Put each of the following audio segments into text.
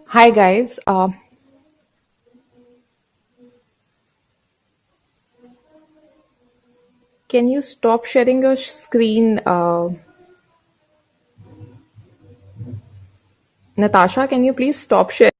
Hi guys. Can you stop sharing your screen, Natasha? Can you please stop sharing?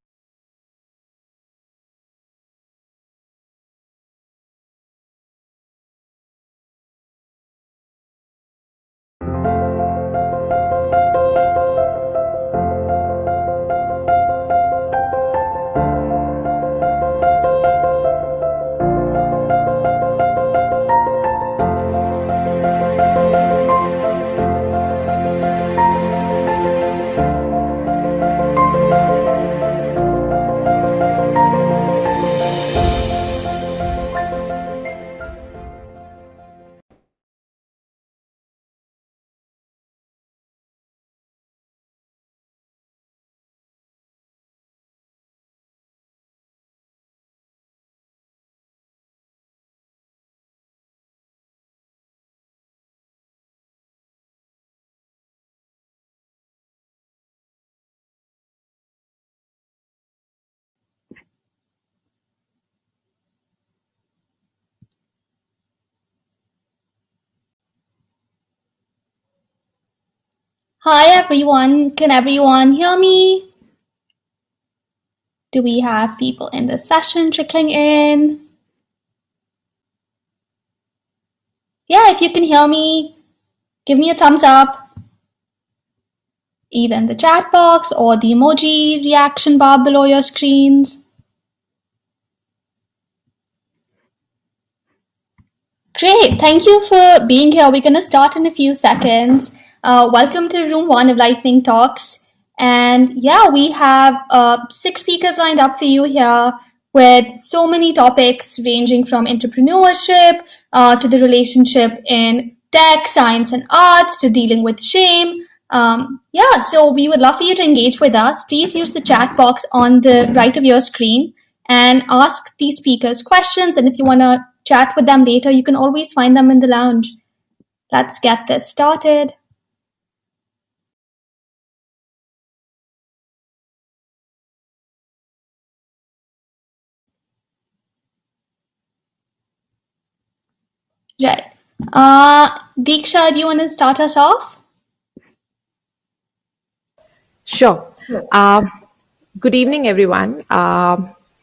Hi everyone, can everyone hear me? Do we have people in the session trickling in? Yeah, if you can hear me, give me a thumbs up, either in the chat box or the emoji reaction bar below your screens. Great, thank you for being here. We're going to start in a few seconds. Welcome to Room 1 of Lightning Talks. And yeah, we have 6 speakers lined up for you here with so many topics ranging from entrepreneurship to the relationship in tech, science, and arts to dealing with shame. Yeah, so we would love for you to engage with us. Please use the chat box on the right of your screen and ask these speakers questions. And if you want to chat with them later, you can always find them in the lounge. Let's get this started. Right. Diksha, do you want to start us off? Sure. Uh, Good evening, everyone.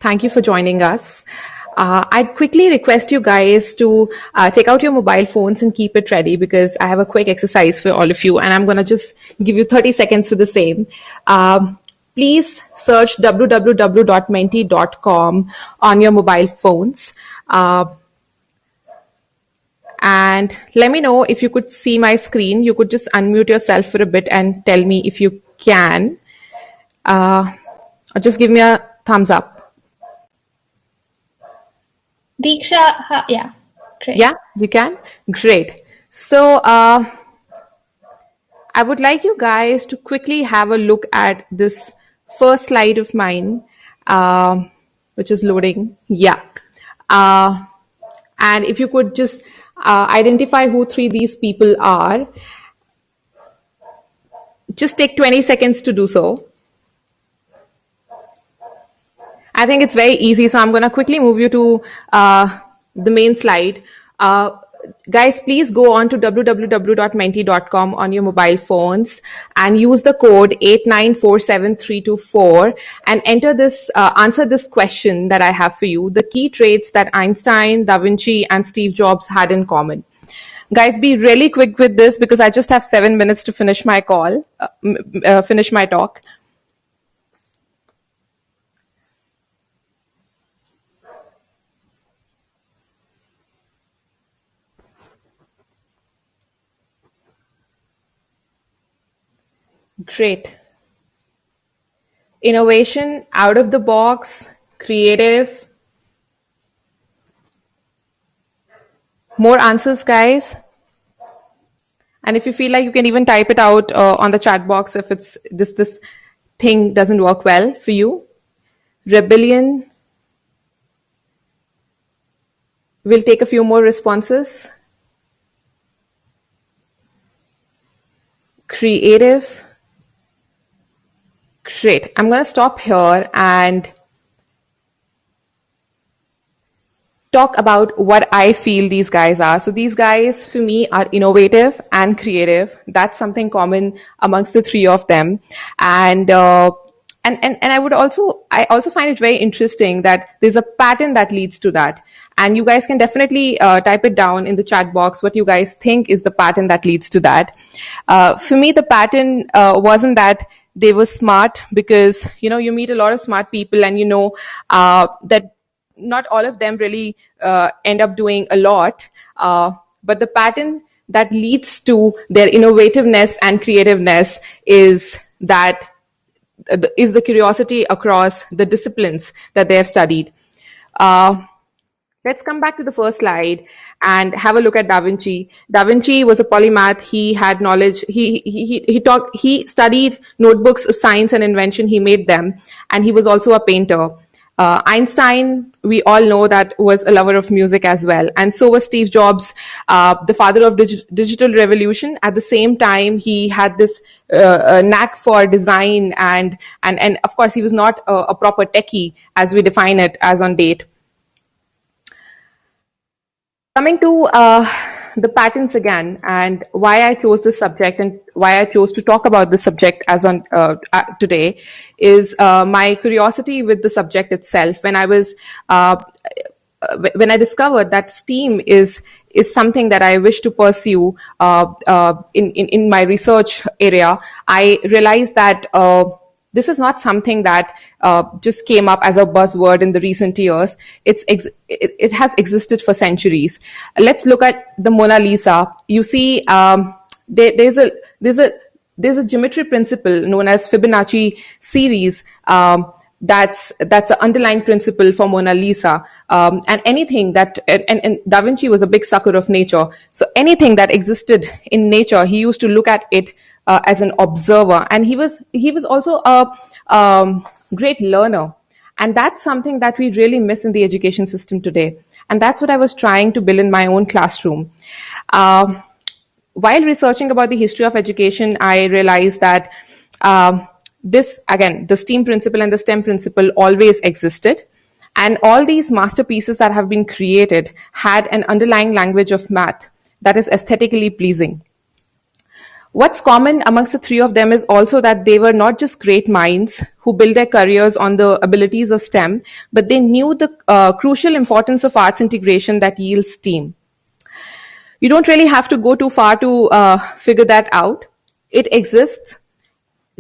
Thank you for joining us. I'd quickly request you guys to take out your mobile phones and keep it ready because I have a quick exercise for all of you, and I'm going to just give you 30 seconds for the same. Please search www.menti.com on your mobile phones. And let me know if you could see my screen. You could just unmute yourself for a bit and tell me if you can. Or just give me a thumbs up. Diksha, yeah, great. Yeah, you can? Great. So, I would like you guys to quickly have a look at this first slide of mine, which is loading. Yeah. Uh, and if you could just identify who three these people are, just take 20 seconds to do so. I think it's very easy, so I'm going to quickly move you to the main slide. Uh, Guys, please go on to www.menti.com on your mobile phones and use the code 8947324 and enter this, answer this question that I have for you. The key traits that Einstein, Da Vinci, and Steve Jobs had in common. Guys, be really quick with this because I just have 7 minutes to finish my call, finish my talk. Great. Innovation, out of the box, creative. More answers, guys. And if you feel like you can even type it out on the chat box if it's this thing doesn't work well for you. Rebellion. We'll take a few more responses. Creative. Great. I'm going to stop here and talk about what I feel these guys are. So these guys, for me, are innovative and creative. That's something common amongst the three of them. And and I also find it very interesting that there's a pattern that leads to that. And you guys can definitely type it down in the chat box what you guys think is the pattern that leads to that. For me, the pattern wasn't that they were smart, because you meet a lot of smart people, and that not all of them really end up doing a lot, but the pattern that leads to their innovativeness and creativeness is the curiosity across the disciplines that they have studied. Uh, Let's come back to the first slide and have a look at Da Vinci. Da Vinci was a polymath. He had knowledge. He studied notebooks of science and invention. He made them, and he was also a painter. Einstein, we all know, that was a lover of music as well, and so was Steve Jobs, the father of digital revolution. At the same time, he had this knack for design, and of course, he was not a proper techie as we define it as on date. Coming to the patents again, and why I chose this subject and why I chose to talk about this subject as on today, is my curiosity with the subject itself. When I discovered that STEAM is something that I wish to pursue in my research area, I realized that this is not something that just came up as a buzzword in the recent years. It has existed for centuries. Let's look at the Mona Lisa. You see, there's a geometry principle known as Fibonacci series. That's an underlying principle for Mona Lisa. And anything that and Da Vinci was a big sucker of nature. So anything that existed in nature, he used to look at it as an observer, and he was also a great learner. And that's something that we really miss in the education system today. And that's what I was trying to build in my own classroom. While researching about the history of education, I realized that this, again, the STEAM principle and the STEM principle always existed. And all these masterpieces that have been created had an underlying language of math that is aesthetically pleasing. What's common amongst the three of them is also that they were not just great minds who built their careers on the abilities of STEM, but they knew the crucial importance of arts integration that yields STEAM. You don't really have to go too far to figure that out. It exists,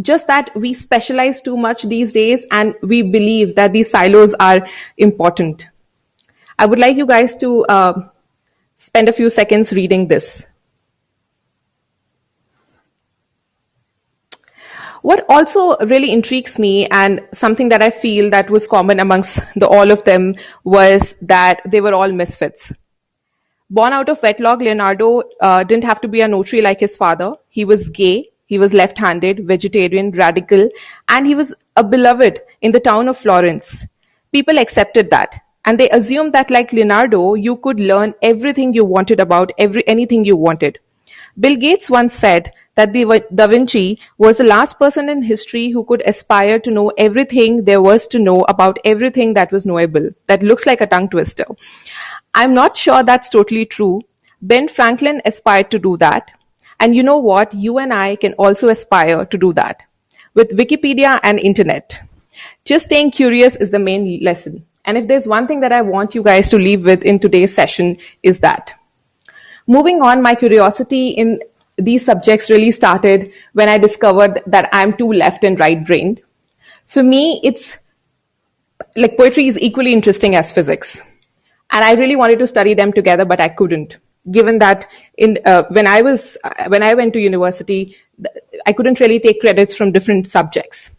just that we specialize too much these days, and we believe that these silos are important. I would like you guys to spend a few seconds reading this. What also really intrigues me, and something that I feel that was common amongst all of them, was that they were all misfits. Born out of wedlock, Leonardo didn't have to be a notary like his father. He was gay, he was left-handed, vegetarian, radical, and he was a beloved in the town of Florence. People accepted that, and they assumed that, like Leonardo, you could learn everything you wanted about anything you wanted. Bill Gates once said that Da Vinci was the last person in history who could aspire to know everything there was to know about everything that was knowable. That looks like a tongue twister. I'm not sure that's totally true. Ben Franklin aspired to do that. And you know what? You and I can also aspire to do that with Wikipedia and internet. Just staying curious is the main lesson. And if there's one thing that I want you guys to leave with in today's session, is that. Moving on, my curiosity in these subjects really started when I discovered that I'm too left and right brained. For me, it's like poetry is equally interesting as physics. And I really wanted to study them together, but I couldn't. Given that when I went to university, I couldn't really take credits from different subjects.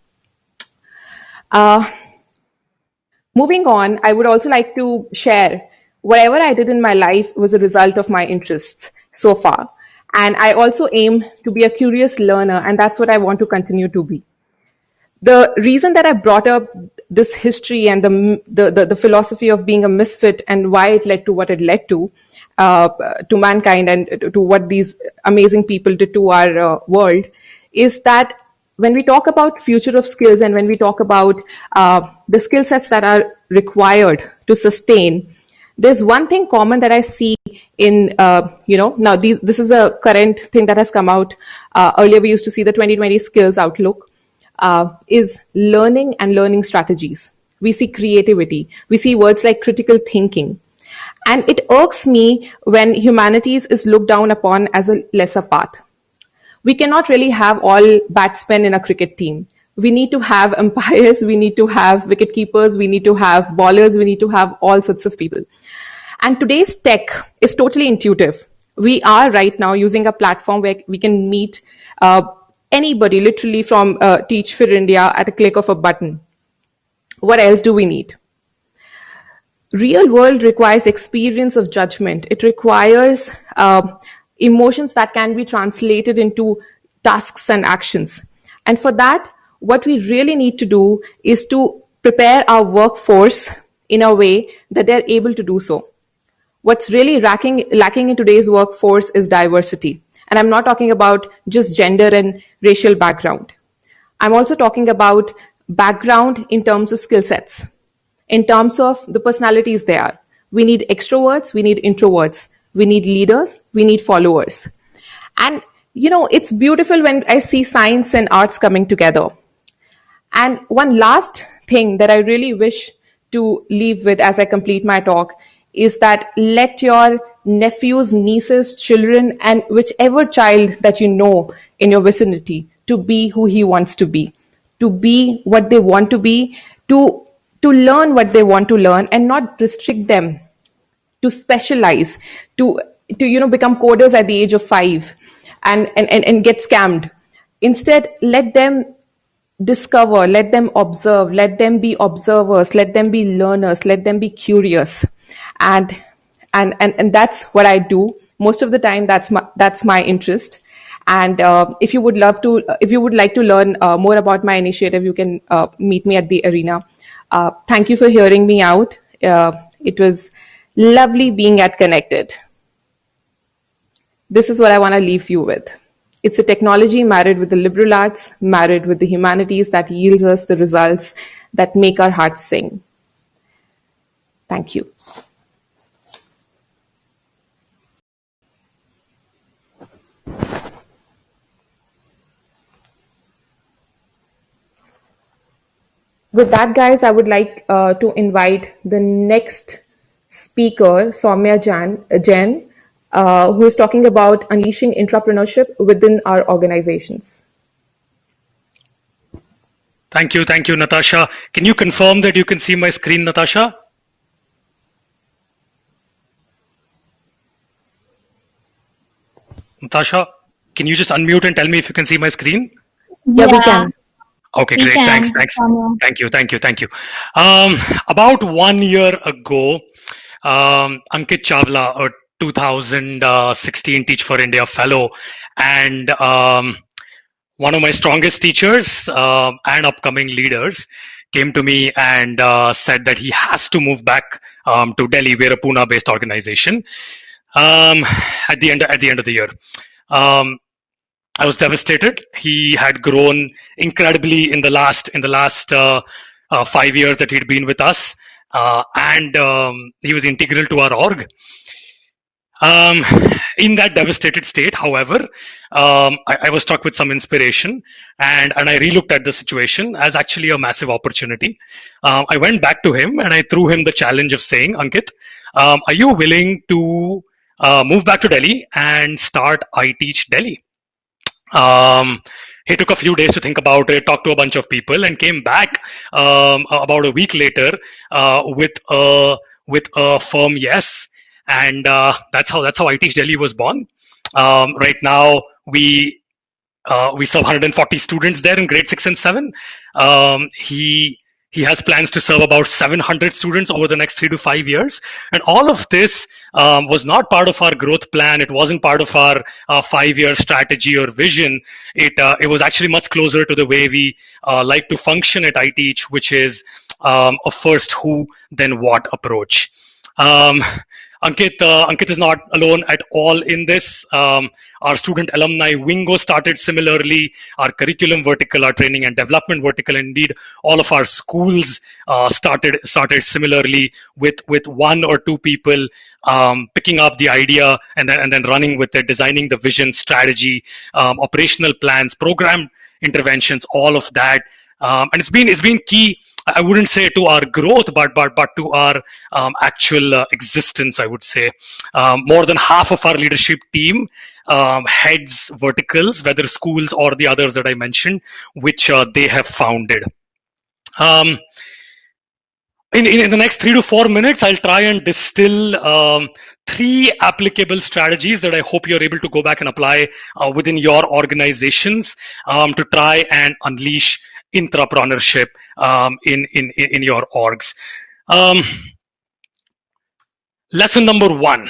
Moving on, I would also like to share whatever I did in my life was a result of my interests so far. And I also aim to be a curious learner, and that's what I want to continue to be. The reason that I brought up this history and the philosophy of being a misfit and why it led to what it led to mankind and to what these amazing people did to our world is that when we talk about future of skills and when we talk about the skill sets that are required to sustain, there's one thing common that I see in, now this is a current thing that has come out. Earlier, we used to see the 2020 skills outlook, is learning and learning strategies. We see creativity. We see words like critical thinking. And it irks me when humanities is looked down upon as a lesser path. We cannot really have all batsmen in a cricket team. We need to have umpires, we need to have wicket keepers, we need to have bowlers, we need to have all sorts of people. And today's tech is totally intuitive. We are right now using a platform where we can meet anybody, literally from Teach for India at a click of a button. What else do we need? Real world requires experience of judgment. It requires emotions that can be translated into tasks and actions. And for that, what we really need to do is to prepare our workforce in a way that they're able to do so. What's really lacking in today's workforce is diversity. And I'm not talking about just gender and racial background. I'm also talking about background in terms of skill sets, in terms of the personalities they are. We need extroverts, we need introverts, we need leaders, we need followers. And, it's beautiful when I see science and arts coming together. And one last thing that I really wish to leave with as I complete my talk is that let your nephews, nieces, children, and whichever child that you know in your vicinity to be who he wants to be what they want to be, to learn what they want to learn and not restrict them, to specialize, to become coders at the age of 5 and get scammed. Instead, let them discover, let them observe, let them be observers, let them be learners, let them be curious. And that's what I do. Most of the time, that's my interest. And if you would like to learn more about my initiative, you can meet me at the arena. Thank you for hearing me out. It was lovely being at Connected. This is what I want to leave you with. It's a technology married with the liberal arts, married with the humanities that yields us the results that make our hearts sing. Thank you. With that, guys, I would like to invite the next speaker, Soumya Jain, who is talking about unleashing intrapreneurship within our organizations. Thank you, Natasha. Can you confirm that you can see my screen, Natasha? Natasha, can you just unmute and tell me if you can see my screen? Yeah, we can. Okay, great. Thank you. About 1 year ago, Ankit Chawla, a 2016 Teach for India fellow, and one of my strongest teachers and upcoming leaders came to me and said that he has to move back to Delhi. We're a Pune-based organization. At the end of the year. I was devastated. He had grown incredibly in the last 5 years that he'd been with us, and he was integral to our org. In that devastated state, however, I was struck with some inspiration, and I relooked at the situation as actually a massive opportunity. I went back to him and I threw him the challenge of saying, Ankit, are you willing to move back to Delhi and start I Teach Delhi? He took a few days to think about it, talked to a bunch of people, and came back about a week later with a firm yes. And that's how I Teach Delhi was born. Right now, we serve 140 students there in grade 6 and 7. He has plans to serve about 700 students over the next 3 to 5 years. And all of this was not part of our growth plan. It wasn't part of our 5-year strategy or vision. It was actually much closer to the way we like to function at I Teach, which is a first who, then what approach. Ankit is not alone at all in this. Our student alumni wingo started similarly. Our curriculum vertical, our training and development vertical, indeed, all of our schools started similarly with one or two people picking up the idea and then running with it, designing the vision, strategy, operational plans, program interventions, all of that. And it's been key. I wouldn't say to our growth, but to our actual existence. I would say more than half of our leadership team heads verticals, whether schools or the others that I mentioned, which they have founded. Um, in the next 3 to 4 minutes, I'll try and distill 3 applicable strategies that I hope you're able to go back and apply within your organizations to try and unleash intrapreneurship in your orgs. Lesson number 1.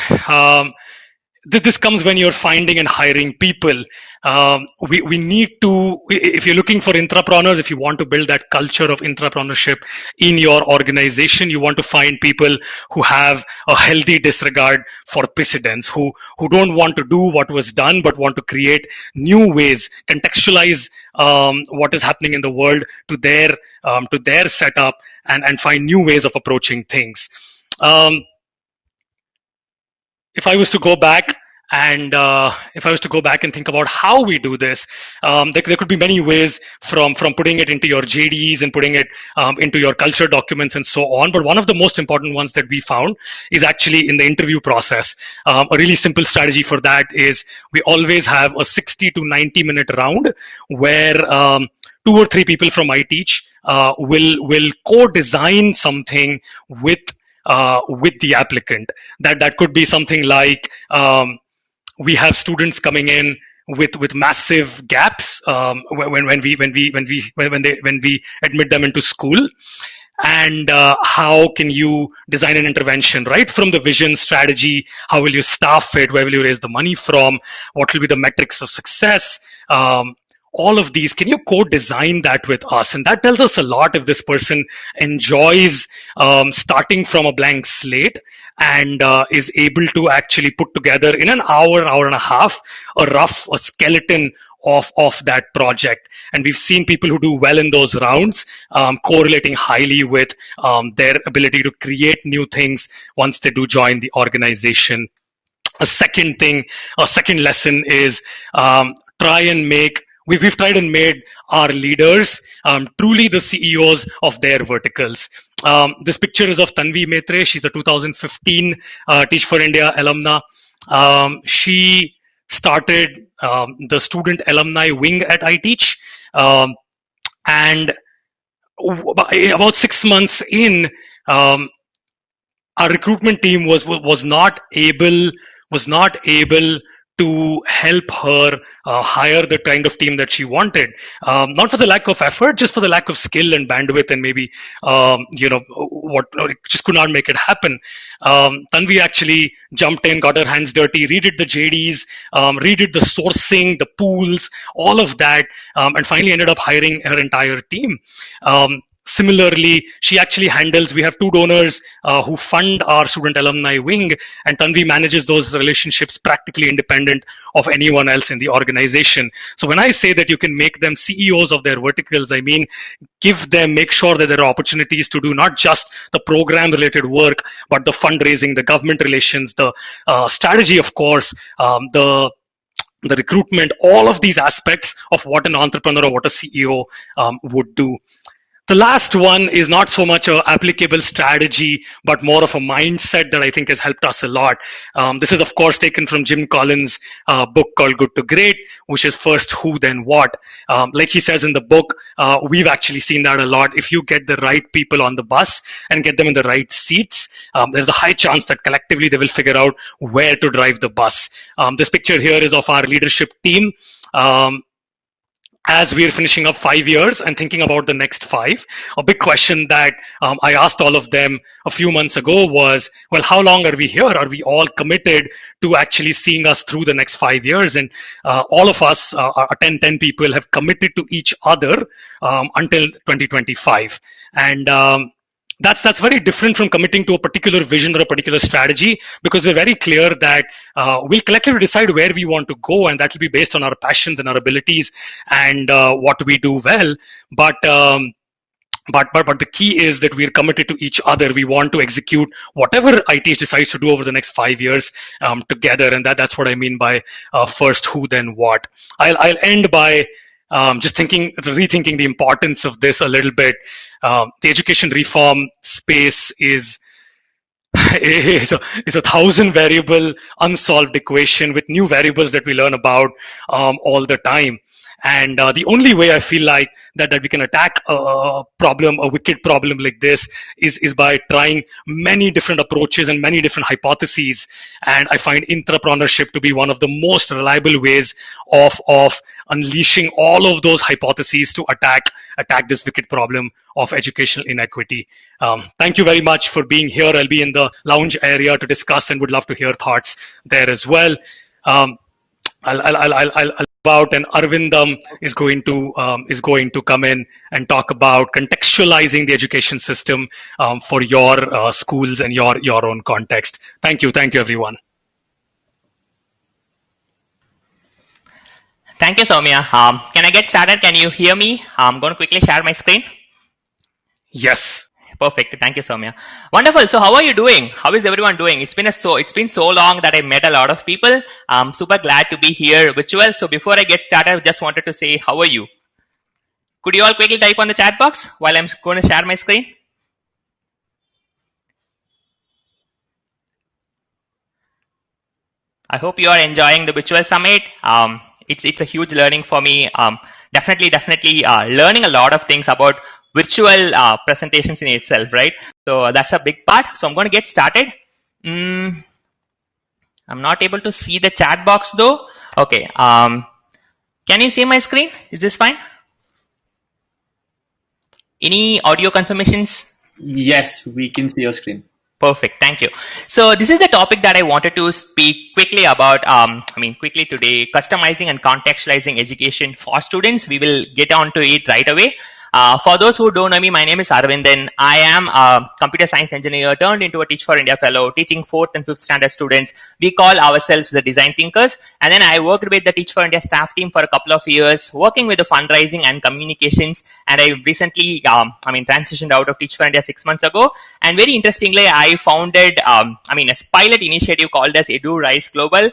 This comes when you're finding and hiring people. We need to, if you're looking for intrapreneurs, if you want to build that culture of intrapreneurship in your organization, you want to find people who have a healthy disregard for precedents, who don't want to do what was done, but want to create new ways, contextualize what is happening in the world to their setup, and find new ways of approaching things. If I was to go back and think about how we do this, there could be many ways from putting it into your JDs and putting it into your culture documents and so on. But one of the most important ones that we found is actually in the interview process. A really simple strategy for that is we always have a 60 to 90-minute round where 2 or 3 people from I teach will co-design something with the applicant. That could be something like we have students coming in with massive gaps when we admit them into school. And how can you design an intervention right from the vision strategy? How will you staff it? Where will you raise the money from? What will be the metrics of success? All of these, can you co-design that with us? And that tells us a lot if this person enjoys starting from a blank slate and is able to actually put together in an hour and a half a skeleton of that project. And we've seen people who do well in those rounds correlating highly with their ability to create new things once they do join the organization. A second lesson is we've tried and made our leaders truly the CEOs of their verticals. This picture is of Tanvi Maitre. She's a 2015 Teach for India alumna. She started the student alumni wing at iTeach. And about 6 months in, our recruitment team was not able to help her hire the kind of team that she wanted. Not for the lack of effort, just for the lack of skill and bandwidth, and maybe just could not make it happen. Tanvi actually jumped in, got her hands dirty, redid the JDs, redid the sourcing, the pools, all of that, and finally ended up hiring her entire team. Similarly, she actually we have 2 donors who fund our student alumni wing, and Tanvi manages those relationships practically independent of anyone else in the organization. So when I say that you can make them CEOs of their verticals, I mean, make sure that there are opportunities to do not just the program related work, but the fundraising, the government relations, the strategy, of course, the recruitment, all of these aspects of what an entrepreneur or what a CEO would do. The last one is not so much an applicable strategy, but more of a mindset that I think has helped us a lot. This is, of course, taken from Jim Collins' book called Good to Great, which is first who, then what. Like he says in the book, we've actually seen that a lot. If you get the right people on the bus and get them in the right seats, there's a high chance that collectively they will figure out where to drive the bus. This picture here is of our leadership team. As we're finishing up 5 years and thinking about the next 5, a big question that I asked all of them a few months ago was, well, how long are we here? Are we all committed to actually seeing us through the next 5 years? And all of us, 10 people, have committed to each other until 2025. And that's very different from committing to a particular vision or a particular strategy, because we're very clear that we'll collectively decide where we want to go, and that will be based on our passions and our abilities and what we do well. But the key is that we're committed to each other. We want to execute whatever IT decides to do over the next 5 years together, and that's what I mean by first who, then what. I'll end by just rethinking the importance of this a little bit. The education reform space is a thousand variable unsolved equation with new variables that we learn about all the time. And the only way I feel like that we can attack a problem, a wicked problem like this, is by trying many different approaches and many different hypotheses. And I find intrapreneurship to be one of the most reliable ways of unleashing all of those hypotheses to attack this wicked problem of educational inequity. Thank you very much for being here. I'll be in the lounge area to discuss and would love to hear thoughts there as well. I'll about, and Aravindhan is going to come in and talk about contextualizing the education system for your schools and your own context. Thank you, everyone. Thank you, Soumya. Can I get started? Can you hear me? I'm going to quickly share my screen. Yes. Perfect. Thank you, Soumya. Wonderful. So how are you doing? How is everyone doing? It's been so long that I met a lot of people. I'm super glad to be here virtual. So before I get started, I just wanted to say, how are you? Could you all quickly type on the chat box while I'm going to share my screen? I hope you are enjoying the virtual summit. It's a huge learning for me. Definitely learning a lot of things about virtual presentations in itself, right? So that's a big part. So I'm going to get started. I'm not able to see the chat box though. Okay. Can you see my screen? Is this fine? Any audio confirmations? Yes, we can see your screen. Perfect. Thank you. So this is the topic that I wanted to speak quickly about. Quickly today, customizing and contextualizing education for students. We will get on to it right away. For those who don't know me, my name is Aravindhan. I am a computer science engineer turned into a Teach for India fellow, teaching 4th and 5th standard students. We call ourselves the design thinkers. And then I worked with the Teach for India staff team for a couple of years, working with the fundraising and communications. And I recently, transitioned out of Teach for India 6 months ago. And very interestingly, I founded, a pilot initiative called as Edu Rise Global,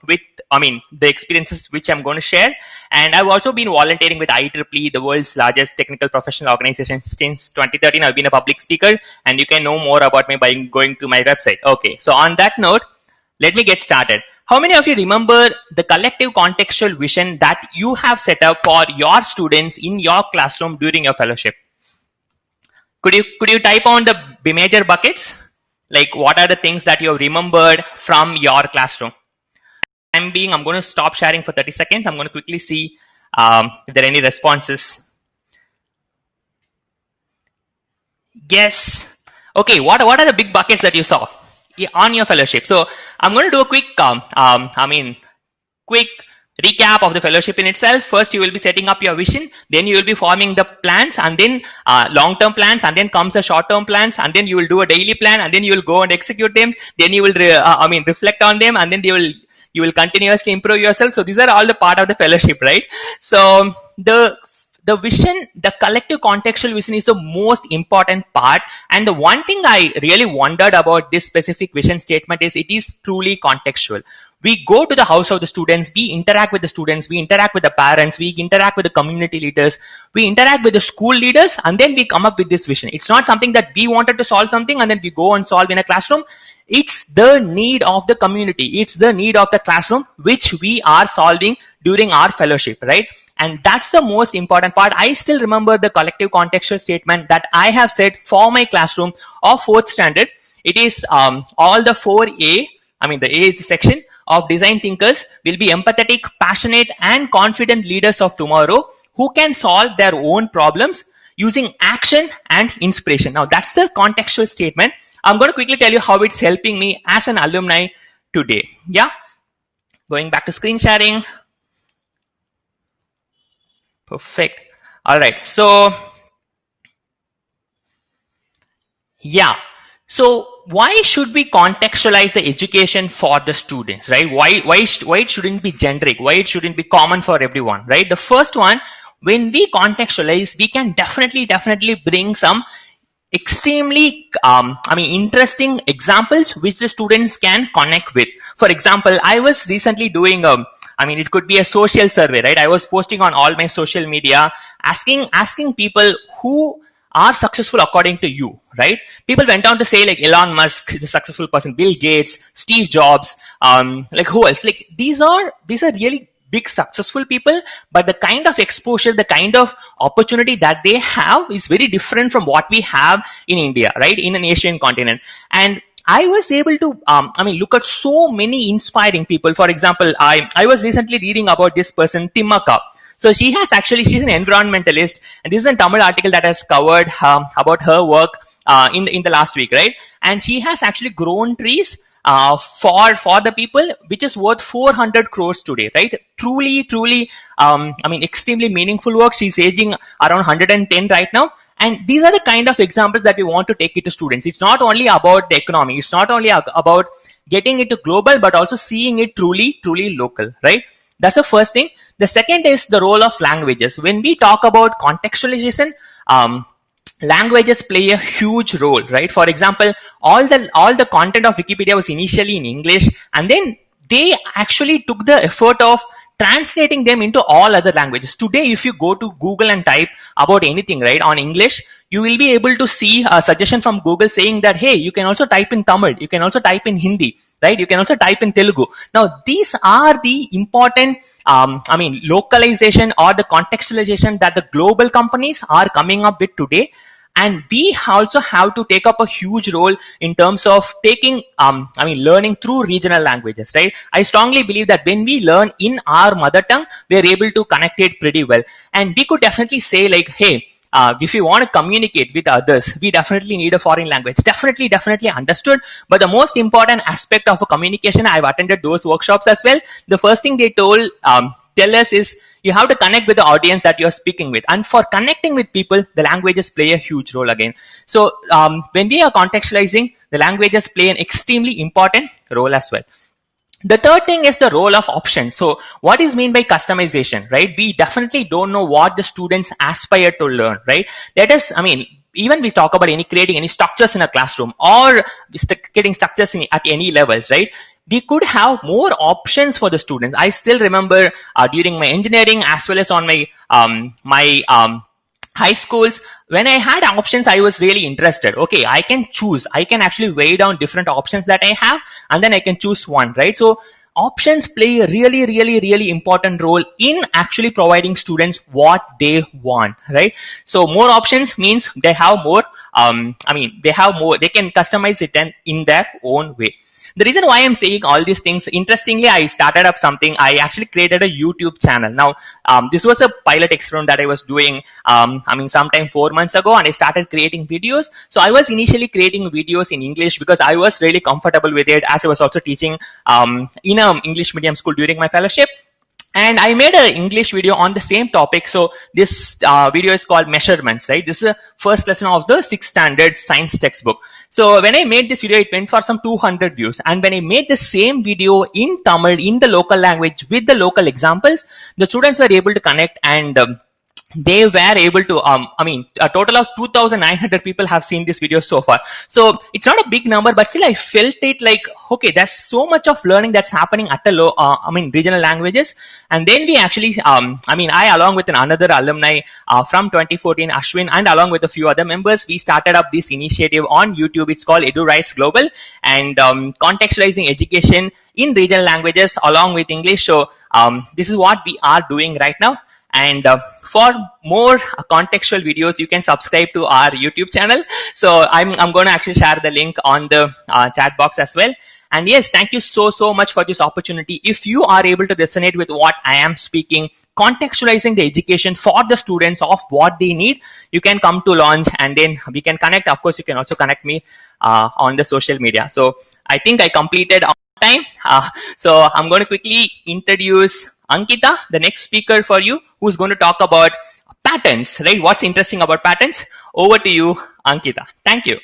with the experiences which I'm going to share. And I've also been volunteering with IEEE, the world's largest technical professional organization, since 2013. I've been a public speaker, and you can know more about me by going to my website. Okay, so on that note, let me get started. How many of you remember the collective contextual vision that you have set up for your students in your classroom during your fellowship? Could you type on the major buckets? Like, what are the things that you have remembered from your classroom? I'm going to stop sharing for 30 seconds. I'm going to quickly see if there are any responses. Yes. Okay. What are the big buckets that you saw on your fellowship? So I'm going to do a quick quick recap of the fellowship in itself. First, you will be setting up your vision. Then you will be forming the plans, and then long-term plans, and then comes the short-term plans, and then you will do a daily plan, and then you will go and execute them. Then you will reflect on them, and then you will continuously improve yourself. So these are all the part of the fellowship, right? So the vision, the collective contextual vision, is the most important part. And the one thing I really wondered about this specific vision statement is it is truly contextual. We go to the house of the students, we interact with the students, we interact with the parents, we interact with the community leaders, we interact with the school leaders, and then we come up with this vision. It's not something that we wanted to solve something and then we go and solve in a classroom. It's the need of the community. It's the need of the classroom, which we are solving during our fellowship, right? And that's the most important part. I still remember the collective contextual statement that I have said for my classroom of 4th standard. It is all the 4A, the A is the section of design thinkers will be empathetic, passionate, and confident leaders of tomorrow who can solve their own problems using action and inspiration. Now, that's the contextual statement. I'm going to quickly tell you how it's helping me as an alumni today. Yeah. Going back to screen sharing. Perfect. All right. So Yeah. So why should we contextualize the education for the students, right? Why it shouldn't be generic? Why it shouldn't be common for everyone, right? The first one, when we contextualize, we can definitely bring some extremely interesting examples which the students can connect with. For example, I was recently doing it could be a social survey, right? I was posting on all my social media, asking people who are successful according to you, right? People went on to say like Elon Musk is a successful person, Bill Gates, Steve Jobs, like who else? Like these are really big successful people, but the kind of exposure, the kind of opportunity that they have is very different from what we have in India, right? In an Asian continent. And I was able to look at so many inspiring people. For example, I was recently reading about this person, Timaka. So she's an environmentalist, and this is a Tamil article that has covered about her work in the last week, right? And she has actually grown trees for the people, which is worth 400 crores today, right? Truly, extremely meaningful work. She's aging around 110 right now. And these are the kind of examples that we want to take it to students. It's not only about the economy. It's not only about getting it to global, but also seeing it truly local, right? That's the first thing. The second is the role of languages. When we talk about contextualization, languages play a huge role, right? For example, all the content of Wikipedia was initially in English, and then they actually took the effort of translating them into all other languages. Today, if you go to Google and type about anything, right, on English, you will be able to see a suggestion from Google saying that, hey, you can also type in Tamil, you can also type in Hindi, right? You can also type in Telugu. Now, these are the important, localization or the contextualization that the global companies are coming up with today. And we also have to take up a huge role in terms of taking, learning through regional languages, right? I strongly believe that when we learn in our mother tongue, we're able to connect it pretty well. And we could definitely say like, hey, if you want to communicate with others, we definitely need a foreign language. Definitely understood. But the most important aspect of a communication, I've attended those workshops as well. The first thing they tell us is you have to connect with the audience that you're speaking with. And for connecting with people, the languages play a huge role again. So when we are contextualizing, the languages play an extremely important role as well. The third thing is the role of options. So what is meant by customization, right? We definitely don't know what the students aspire to learn, right? Even we talk about creating any structures in a classroom or getting structures at any levels, right? We could have more options for the students. I still remember during my engineering as well as on my high schools, when I had options, I was really interested. Okay, I can choose. I can actually weigh down different options that I have, and then I can choose one, right? So options play a really important role in actually providing students what they want, right? So more options means they have more, they can customize it in their own way. The reason why I'm saying all these things, interestingly, I started up something. I actually created a YouTube channel. Now, this was a pilot experiment that I was doing, sometime 4 months ago, and I started creating videos. So I was initially creating videos in English because I was really comfortable with it, as I was also teaching in an English medium school during my fellowship. And I made an English video on the same topic. So this video is called Measurements, right? This is the first lesson of the 6th standard science textbook. So when I made this video, it went for some 200 views. And when I made the same video in Tamil, in the local language, with the local examples, the students were able to connect, and they were able to, a total of 2,900 people have seen this video so far. So it's not a big number, but still I felt it like, okay, there's so much of learning that's happening at the regional languages. And then we actually, I along with another alumni from 2014, Ashwin, and along with a few other members, we started up this initiative on YouTube. It's called EduRise Global, and contextualizing education in regional languages along with English. So this is what we are doing right now. And for more contextual videos, you can subscribe to our YouTube channel. So I'm going to actually share the link on the chat box as well. And yes, thank you so much for this opportunity. If you are able to resonate with what I am speaking, contextualizing the education for the students of what they need, you can come to launch and then we can connect. Of course, you can also connect me on the social media. So I think I completed on time. So I'm going to quickly introduce Ankita, the next speaker for you, who's going to talk about patterns, right? What's interesting about patterns? Over to you, Ankita. Thank you.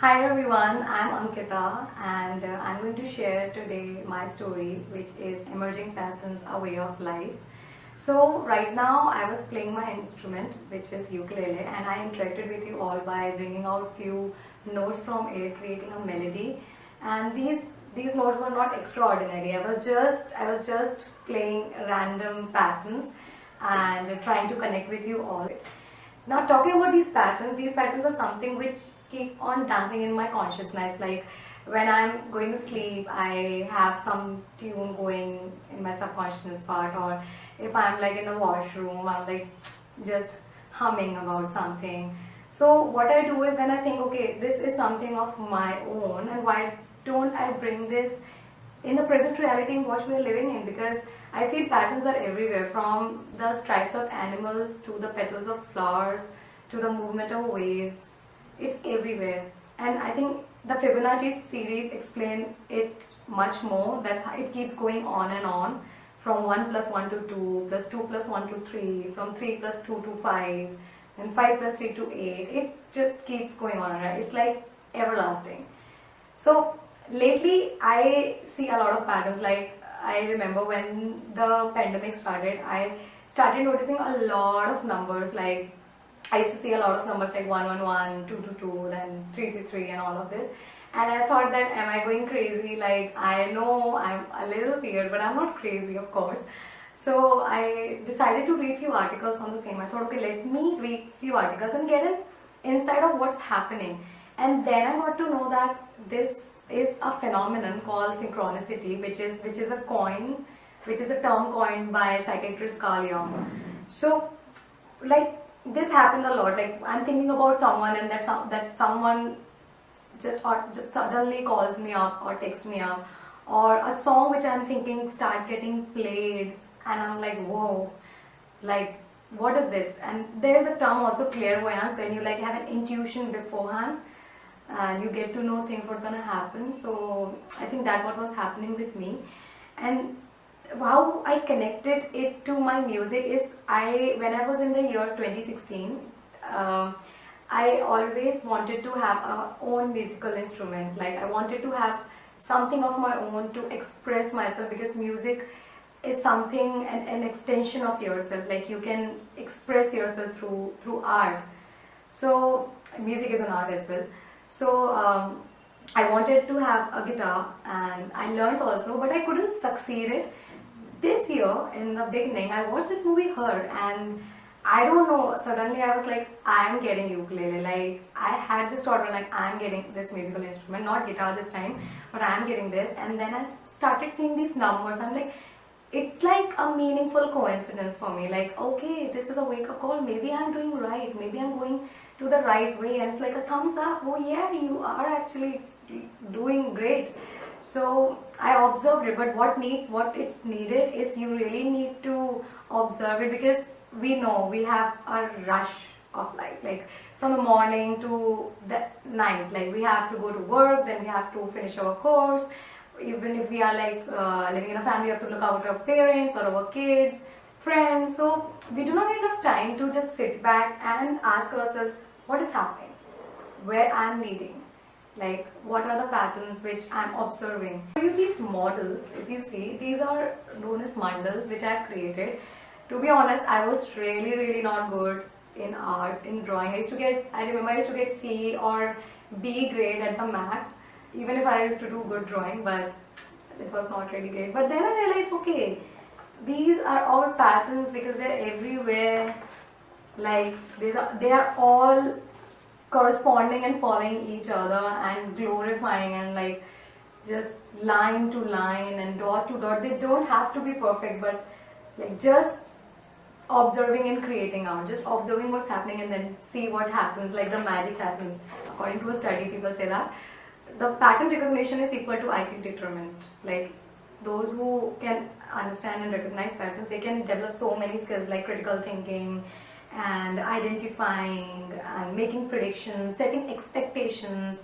Hi everyone, I'm Ankita and I'm going to share today my story, which is Emerging Patterns, a Way of Life. So right now I was playing my instrument, which is ukulele, and I interacted with you all by bringing out few notes from it, creating a melody. And these notes were not extraordinary. I was just playing random patterns and trying to connect with you all. Now, talking about these patterns are something which keep on dancing in my consciousness. Like when I'm going to sleep, I have some tune going in my subconscious part, or if I'm like in the washroom, I'm like just humming about something. So what I do is when I think, okay, this is something of my own, and why don't I bring this in the present reality in what we are living in? Because I feel patterns are everywhere, from the stripes of animals to the petals of flowers to the movement of waves. It's everywhere, and I think the Fibonacci series explain it much more, that it keeps going on and on, from 1 plus 1 to 2 plus 2 plus 1 to 3, from 3 plus 2 to 5, and 5 plus 3 to 8. It just keeps going on and on. It's like everlasting. So lately I see a lot of patterns. Like I remember when the pandemic started, I started noticing a lot of numbers. Like I used to see a lot of numbers like 111, 222, then 333 and all of this. And I thought that, am I going crazy? Like, I know I'm a little weird, but I'm not crazy, of course. So I decided to read few articles on the same. I thought, okay, let me read few articles and get an insight of what's happening. And then I got to know that this is a phenomenon called synchronicity, which is a term coined by psychiatrist Carl Jung. So, like, this happened a lot. Like I'm thinking about someone, and that someone just suddenly calls me up or texts me up, or a song which I'm thinking starts getting played, and I'm like, whoa, like what is this? And there's a term also, clairvoyance, when you like have an intuition beforehand and you get to know things what's gonna happen. So I think that what was happening with me. And how I connected it to my music is, when I was in the year 2016, I always wanted to have a own musical instrument. Like I wanted to have something of my own to express myself, because music is something, an extension of yourself. Like you can express yourself through art. So music is an art as well. So I wanted to have a guitar, and I learned also, but I couldn't succeed it. This year in the beginning, I watched this movie Her, and I don't know, suddenly I was like, I'm getting ukulele. Like I had this thought, like I'm getting this musical instrument, not guitar this time, but I'm getting this. And then I started seeing these numbers. I'm like, it's like a meaningful coincidence for me. Like, okay, this is a wake-up call. Maybe I'm doing right. Maybe I'm going to the right way. And it's like a thumbs up. Oh yeah, you are actually doing great. So I observed it, but what it's needed is, you really need to observe it, because we know we have a rush of life, like from the morning to the night. Like we have to go to work, then we have to finish our course. Even if we are like living in a family, we have to look out our parents or our kids, friends. So we do not have enough time to just sit back and ask ourselves, what is happening, where I am leading. Like what are the patterns which I'm observing. These models, if you see, these are known as mandals, which I've created. To be honest, I was really not good in arts, in drawing. I remember I used to get C or B grade at the max, even if I used to do good drawing, but it was not really great. But then I realized, okay, these are all patterns, because they're everywhere. Like they are all corresponding and following each other and glorifying, and like just line to line and dot to dot. They don't have to be perfect, but like just observing and creating out, just observing what's happening and then see what happens. Like the magic happens. According to a study, people say that the pattern recognition is equal to IQ determinant. Like those who can understand and recognize patterns, they can develop so many skills like critical thinking and identifying and making predictions, setting expectations,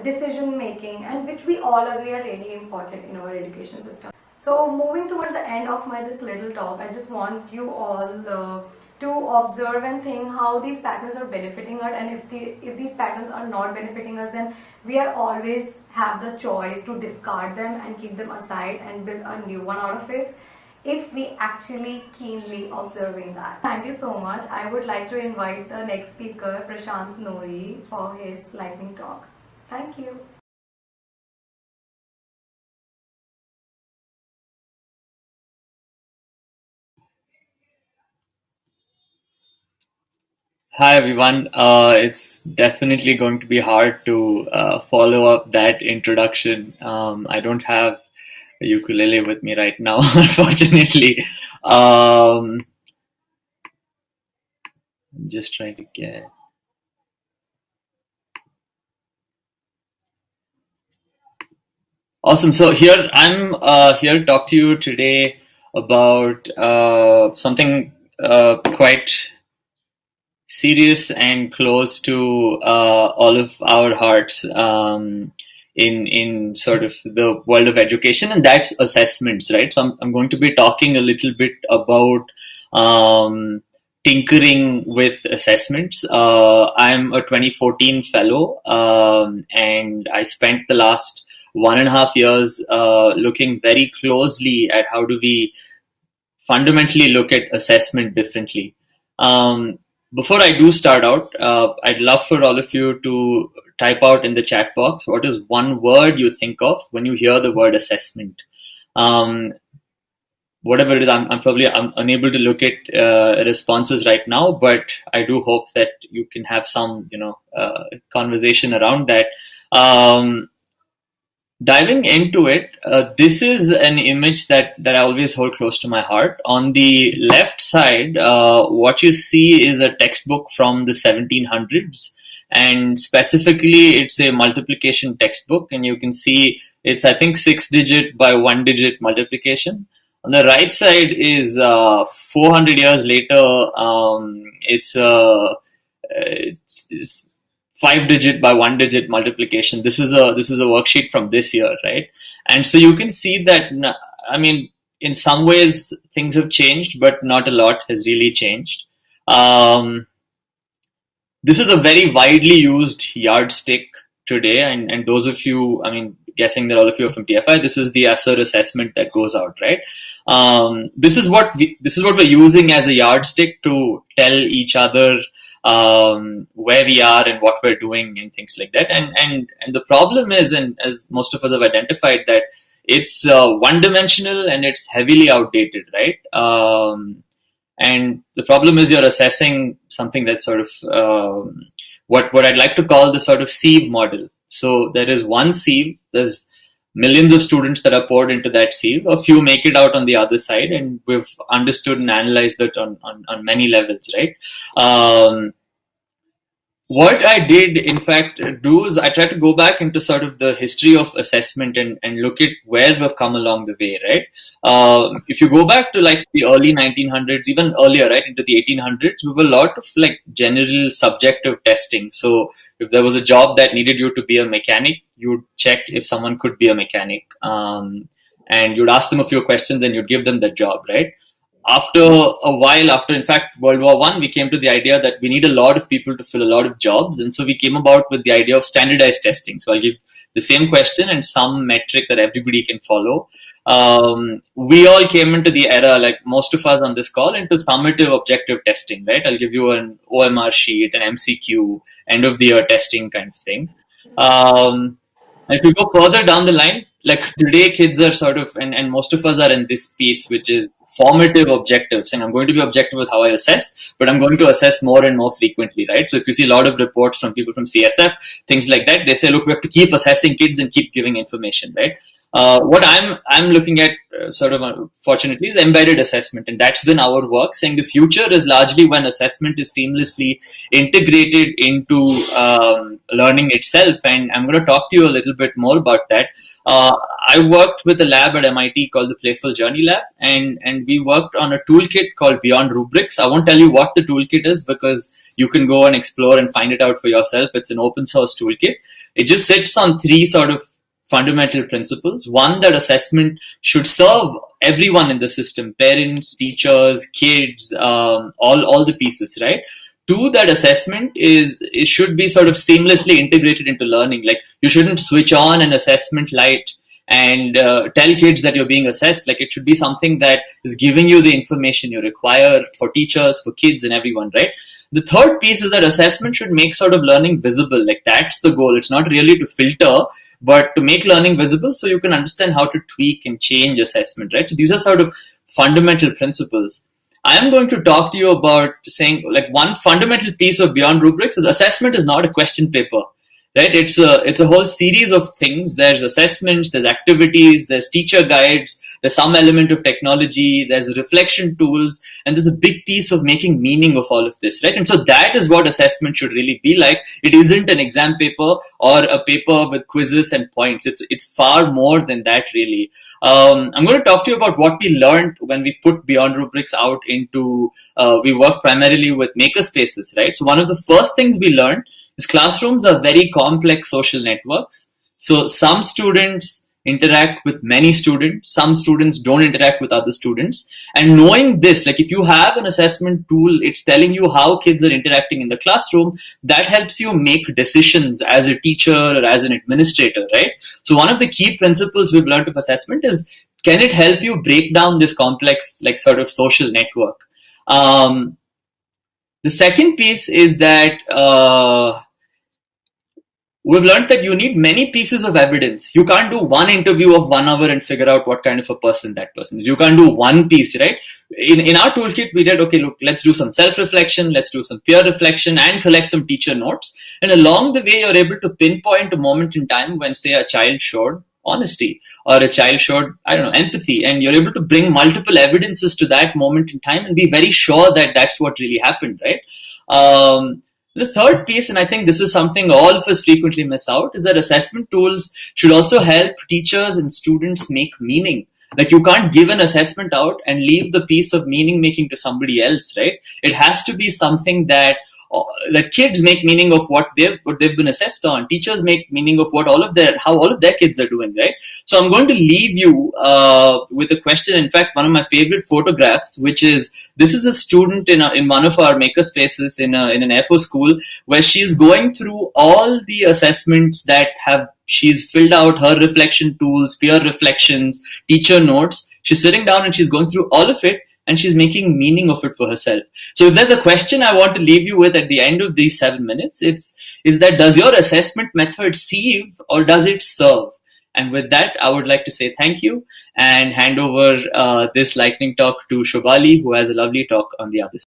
decision making, and which we all agree are really important in our education system. So moving towards the end of this little talk, I just want you all to observe and think how these patterns are benefiting us, and if these patterns are not benefiting us, then we are always have the choice to discard them and keep them aside and build a new one out of it, if we actually keenly observing that. Thank you so much. I would like to invite the next speaker, Prasanth Nori, for his lightning talk. Thank you. Hi everyone. It's definitely going to be hard to follow up that introduction. I don't have a ukulele with me right now, unfortunately. I'm just trying to get. Awesome. So here I'm here to talk to you today about something quite serious and close to all of our hearts in sort of the world of education, and that's assessments, right? So I'm going to be talking a little bit about tinkering with assessments. I'm a 2014 fellow, and I spent the last 1.5 years looking very closely at how do we fundamentally look at assessment differently. Before I do start out, I'd love for all of you to type out in the chat box what is one word you think of when you hear the word assessment. Whatever it is, I'm unable to look at responses right now, but I do hope that you can have some conversation around that. Diving into it, this is an image that I always hold close to my heart. On the left side, what you see is a textbook from the 1700s, and specifically it's a multiplication textbook, and you can see it's, I think, 6-digit by 1-digit multiplication. On the right side is 400 years later, it's 5-digit by 1-digit multiplication. This is a worksheet from this year, right? And so you can see that, I mean, in some ways things have changed, but not a lot has really changed. This is a very widely used yardstick today, and those of you, I mean, guessing that all of you are from TFI, this is the ASER assessment that goes out, right? This is what we're using as a yardstick to tell each other where we are and what we're doing and things like that. And the problem is, and as most of us have identified, that it's one-dimensional and it's heavily outdated, right? And the problem is you're assessing something that's sort of what I'd like to call the sort of sieve model. So there is one sieve, there's millions of students that are poured into that sieve. A few make it out on the other side, and we've understood and analyzed that on many levels, right? What I did, in fact, do is I tried to go back into sort of the history of assessment and look at where we've come along the way, right? If you go back to like the early 1900s, even earlier, right, into the 1800s, we were a lot of like general subjective testing. So if there was a job that needed you to be a mechanic, you'd check if someone could be a mechanic. And you'd ask them a few questions and you'd give them the job, right? After a while, after in fact World War I, we came to the idea that we need a lot of people to fill a lot of jobs, and so we came about with the idea of standardized testing. So I'll give the same question and some metric that everybody can follow. We all came into the era, like most of us on this call, into summative objective testing, right? I'll give you an OMR sheet, an MCQ, end of the year testing kind of thing. And if we go further down the line, like today kids are sort of, and most of us are in this piece, which is formative objectives, and I'm going to be objective with how I assess, but I'm going to assess more and more frequently, right? So if you see a lot of reports from people from CSF, things like that, they say, look, we have to keep assessing kids and keep giving information, right? What I'm looking at, sort of fortunately, is embedded assessment, and that's been our work, saying the future is largely when assessment is seamlessly integrated into learning itself, and I'm going to talk to you a little bit more about that. I worked with a lab at MIT called the Playful Journey Lab, and we worked on a toolkit called Beyond Rubrics. I won't tell you what the toolkit is because you can go and explore and find it out for yourself. It's an open source toolkit. It just sits on 3 sort of fundamental principles. One, that assessment should serve everyone in the system, parents, teachers, kids, all the pieces, right? Two, that assessment it should be sort of seamlessly integrated into learning. Like, you shouldn't switch on an assessment light and tell kids that you're being assessed. Like, it should be something that is giving you the information you require for teachers, for kids, and everyone, right? The third piece is that assessment should make sort of learning visible. Like, that's the goal. It's not really to filter, but to make learning visible so you can understand how to tweak and change assessment, right? So these are sort of fundamental principles. I am going to talk to you about saying, like, one fundamental piece of Beyond Rubrics is assessment is not a question paper, right? It's a whole series of things. There's assessments, there's activities, there's teacher guides, there's some element of technology, there's reflection tools, and there's a big piece of making meaning of all of this, right? And so that is what assessment should really be like. It isn't an exam paper or a paper with quizzes and points. It's far more than that, really. I'm going to talk to you about what we learned when we put Beyond Rubrics out into, we work primarily with makerspaces, right? So one of the first things we learned is classrooms are very complex social networks. So some students interact with many students, some students don't interact with other students. And knowing this, like, if you have an assessment tool, it's telling you how kids are interacting in the classroom, that helps you make decisions as a teacher or as an administrator, right? So one of the key principles we've learned of assessment is, can it help you break down this complex, like, sort of social network? The second piece is that we've learned that you need many pieces of evidence. You can't do one interview of 1 hour and figure out what kind of a person that person is. You can't do one piece, right? In our toolkit, we did, okay, look, let's do some self-reflection, let's do some peer reflection, and collect some teacher notes. And along the way, you're able to pinpoint a moment in time when, say, a child showed honesty or a child showed, I don't know, empathy, and you're able to bring multiple evidences to that moment in time and be very sure that that's what really happened, right? The third piece, and I think this is something all of us frequently miss out, is that assessment tools should also help teachers and students make meaning. Like, you can't give an assessment out and leave the piece of meaning making to somebody else, right? It has to be something that kids make meaning of what they've been assessed on. Teachers make meaning of how all of their kids are doing, right? So I'm going to leave you with a question. In fact, one of my favorite photographs, which is, this is a student in one of our makerspaces in an Air Force school, where she's going through all the assessments that she's filled out, her reflection tools, peer reflections, teacher notes. She's sitting down and she's going through all of it, and she's making meaning of it for herself. So if there's a question I want to leave you with at the end of these 7 minutes, is that, does your assessment method sieve or does it serve? And with that, I would like to say thank you and hand over this lightning talk to Shobhali, who has a lovely talk on the other side.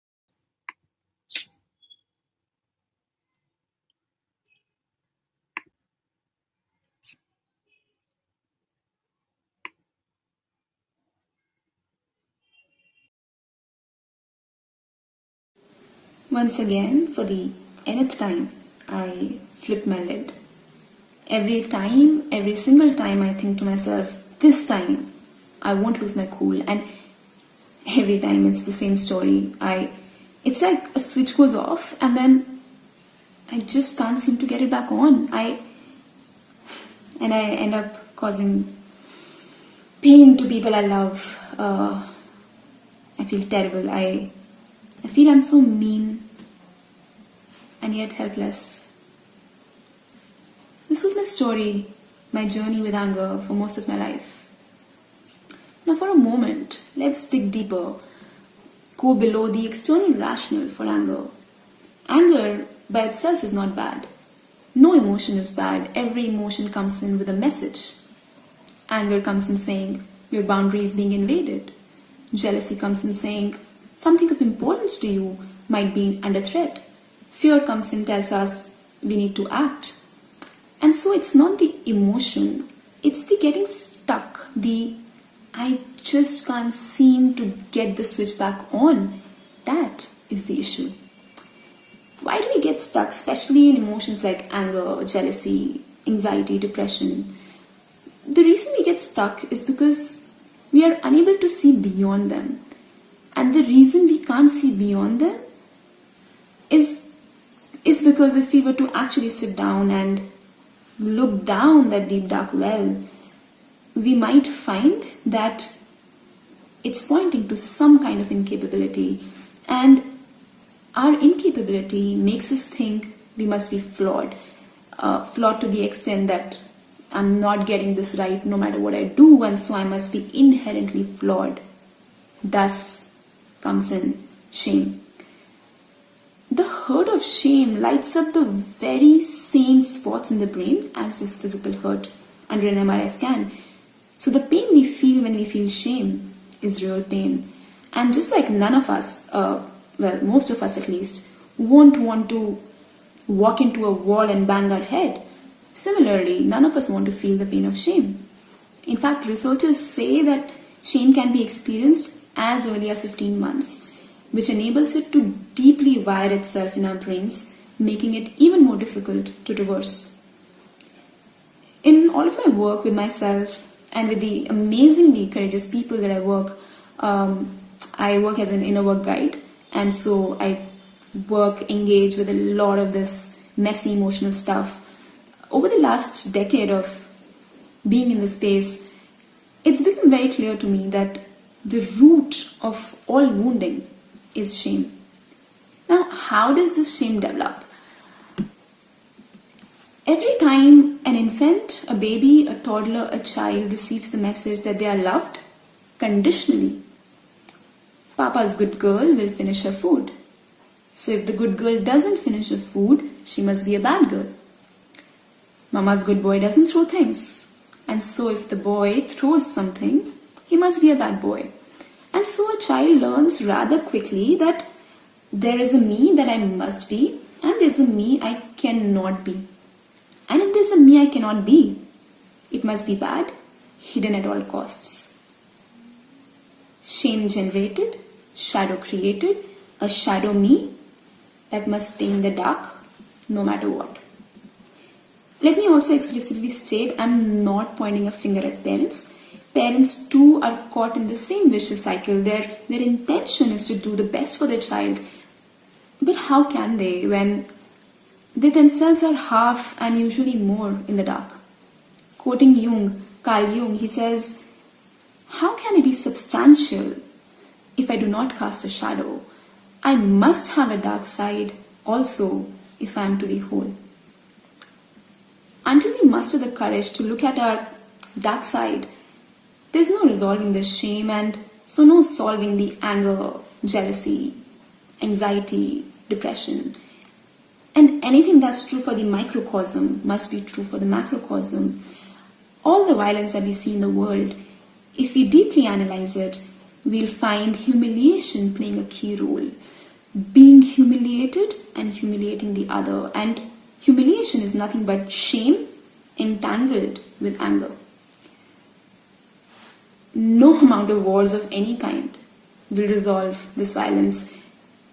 Once again, for the nth time, I flip my lid. Every single time, I think to myself, this time I won't lose my cool. And every time it's the same story. It's like a switch goes off and then I just can't seem to get it back on. I end up causing pain to people I love. I feel terrible. I feel I'm so mean and yet helpless. This was my story, my journey with anger for most of my life. Now for a moment, let's dig deeper. Go below the external rationale for anger. Anger by itself is not bad. No emotion is bad. Every emotion comes in with a message. Anger comes in saying, your boundary is being invaded. Jealousy comes in saying, something of importance to you might be under threat. Fear comes in, tells us we need to act. And so it's not the emotion, it's the getting stuck, the I just can't seem to get the switch back on. That is the issue. Why do we get stuck, especially in emotions like anger, jealousy, anxiety, depression? The reason we get stuck is because we are unable to see beyond them. And the reason we can't see beyond them is because if we were to actually sit down and look down that deep dark well, we might find that It's pointing to some kind of incapability. And our incapability makes us think we must be flawed. Flawed to the extent that I'm not getting this right no matter what I do, and so I must be inherently flawed. Thus comes in shame. The hurt of shame lights up the very same spots in the brain as this physical hurt under an MRI scan. So the pain we feel when we feel shame is real pain. And just like none of us, most of us at least, won't want to walk into a wall and bang our head, similarly, none of us want to feel the pain of shame. In fact, researchers say that shame can be experienced as early as 15 months, which enables it to deeply wire itself in our brains, making it even more difficult to reverse. In all of my work with myself and with the amazingly courageous people that I work as an inner work guide, and so I engage with a lot of this messy emotional stuff. Over the last decade of being in this space, it's become very clear to me that the root of all wounding is shame. Now, how does this shame develop? Every time an infant, a baby, a toddler, a child receives the message that they are loved, conditionally, Papa's good girl will finish her food. So if the good girl doesn't finish her food, she must be a bad girl. Mama's good boy doesn't throw things. And so if the boy throws something, he must be a bad boy. And so a child learns rather quickly that there is a me that I must be, and there's a me I cannot be. And if there's a me I cannot be, it must be bad, hidden at all costs. Shame generated, shadow created, a shadow me that must stay in the dark no matter what. Let me also explicitly state I'm not pointing a finger at parents. Parents too are caught in the same vicious cycle. Their intention is to do the best for their child. But how can they when they themselves are half and usually more in the dark? Quoting Carl Jung, he says, "How can I be substantial if I do not cast a shadow? I must have a dark side also if I am to be whole." Until we muster the courage to look at our dark side, there's no resolving the shame and so no solving the anger, jealousy, anxiety, depression. And anything that's true for the microcosm must be true for the macrocosm. All the violence that we see in the world, if we deeply analyze it, we'll find humiliation playing a key role. Being humiliated and humiliating the other. And humiliation is nothing but shame entangled with anger. No amount of wars of any kind will resolve this violence.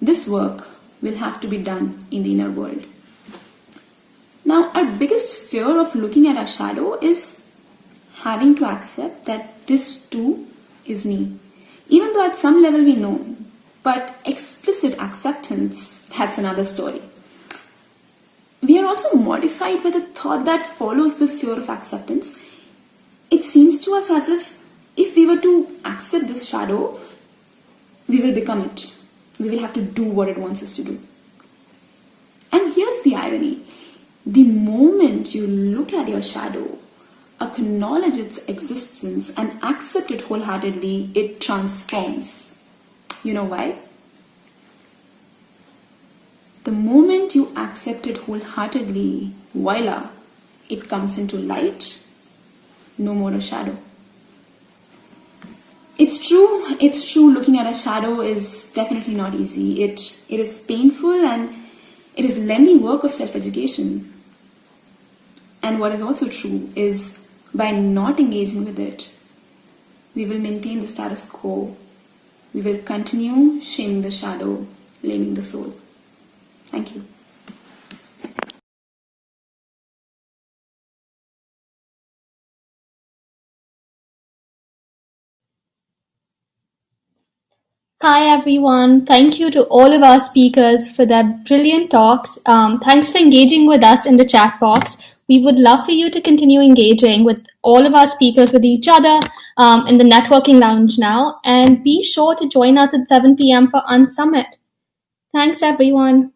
This work will have to be done in the inner world. Now, our biggest fear of looking at our shadow is having to accept that this too is me. Even though at some level we know, but explicit acceptance, that's another story. We are also mortified by the thought that follows the fear of acceptance. It seems to us as if we were to accept this shadow, we will become it. We will have to do what it wants us to do. And here's the irony. The moment you look at your shadow, acknowledge its existence and accept it wholeheartedly, it transforms. You know why? The moment you accept it wholeheartedly, voila, it comes into light, no more a shadow. It's true, looking at a shadow is definitely not easy. It is painful and it is lengthy work of self-education. And what is also true is by not engaging with it, we will maintain the status quo. We will continue shaming the shadow, blaming the soul. Thank you. Hi everyone. Thank you to all of our speakers for their brilliant talks. Thanks for engaging with us in the chat box. We would love for you to continue engaging with all of our speakers, with each other in the networking lounge now. And be sure to join us at 7 p.m. for Unsummit. Thanks everyone.